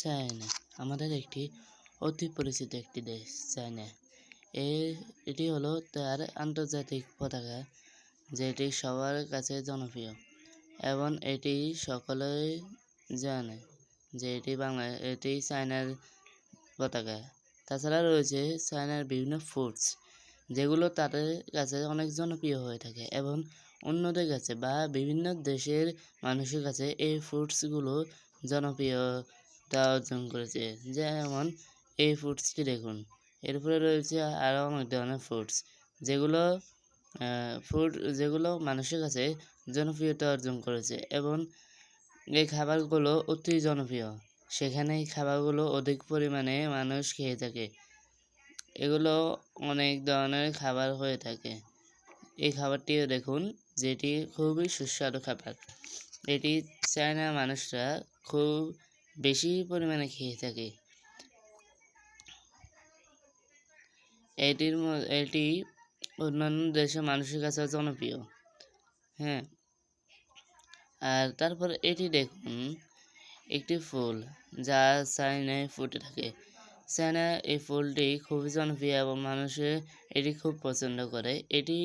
China আমাদের একটি অতি পরিচিত একটি দেশ চায়না। এটি হলো তার আন্তর্জাতিক পতাকা, যেটি সবার কাছে জনপ্রিয় এবং এটি সকলেই জানে যে এটি চায়নার পতাকা। তাছাড়া রয়েছে চায়নার বিভিন্ন ফুডস, যেগুলো তাদের কাছে অনেক জনপ্রিয় হয়ে থাকে এবং অন্যদের কাছে বা বিভিন্ন দেশের মানুষের কাছে এই ফুডসগুলো জনপ্রিয়তা অর্জন করেছে। যেমন এই ফুডসটি দেখুন, এরপরে রয়েছে আরও অনেক ধরনের যেগুলো মানুষের কাছে জনপ্রিয়তা অর্জন করেছে এবং এই খাবারগুলো অতি জনপ্রিয়। সেখানে এই খাবারগুলো অধিক পরিমাণে মানুষ খেয়ে থাকে। এগুলো অনেক ধরনের খাবার হয়ে থাকে। এই খাবারটিও দেখুন, যেটি খুবই সুস্বাদু খাবার। এটি চায়নার মানুষরা খুব বেশি পরিমাণে খেয়ে থাকে। এটি অন্যান্য দেশের মানুষের কাছে জনপ্রিয়। হ্যাঁ, আর তারপর এটি দেখুন, একটি ফুল যা চায়নায় ফুটে থাকে। চায়না এই ফুলটি খুবই জনপ্রিয় এবং মানুষে এটি খুব পছন্দ করে। এটি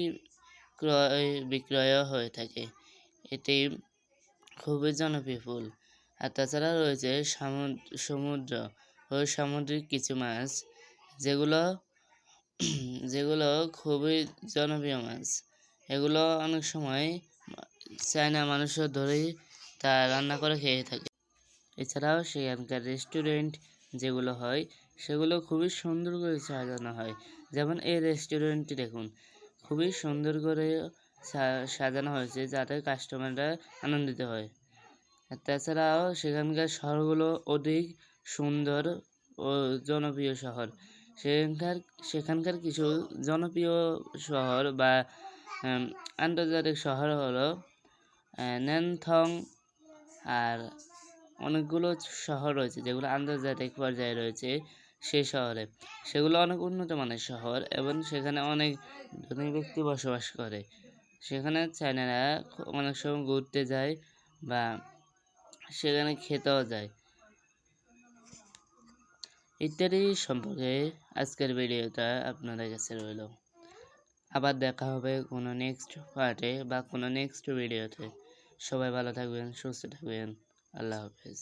ক্রয় বিক্রয় হয়ে থাকে। এটি খুবই জনপ্রিয় ফুল। আর তাছাড়া রয়েছে সমুদ্র ও সামুদ্রিক কিছু মাছ, যেগুলো খুবই জনপ্রিয় মাছ। এগুলো অনেক সময় চায়না মানুষরা ধরেই তা রান্না করে খেয়ে থাকে। এছাড়াও সেখানকার রেস্টুরেন্ট যেগুলো হয়, সেগুলো খুবই সুন্দর করে সাজানো হয়। যেমন এই রেস্টুরেন্টটি দেখুন, খুবই সুন্দর করে সাজানো হয়েছে যাতে কাস্টমাররা আনন্দিত হয়। আর তাছাড়াও সেখানকার শহরগুলো অধিক সুন্দর ও জনপ্রিয় শহর। সেখানকার কিছু জনপ্রিয় শহর বা আন্তর্জাতিক শহর হলো ন্যানথং, আর অনেকগুলো শহর রয়েছে যেগুলো আন্তর্জাতিক পর্যায়ে রয়েছে সেই শহরে। সেগুলো অনেক উন্নত মানের শহর এবং সেখানে অনেক ধনী ব্যক্তি বসবাস করে। সেখানে চায়নারা অনেক সময় ঘুরতে যায় বা সেখানে খেতেও যায় ইত্যাদি সম্পর্কে আজকের ভিডিওটা আপনাদের কাছে রইল। আবার দেখা হবে কোনো নেক্সট পার্টে বা কোনো নেক্সট ভিডিওতে। সবাই ভালো থাকবেন, সুস্থ থাকবেন। আল্লাহ হাফেজ।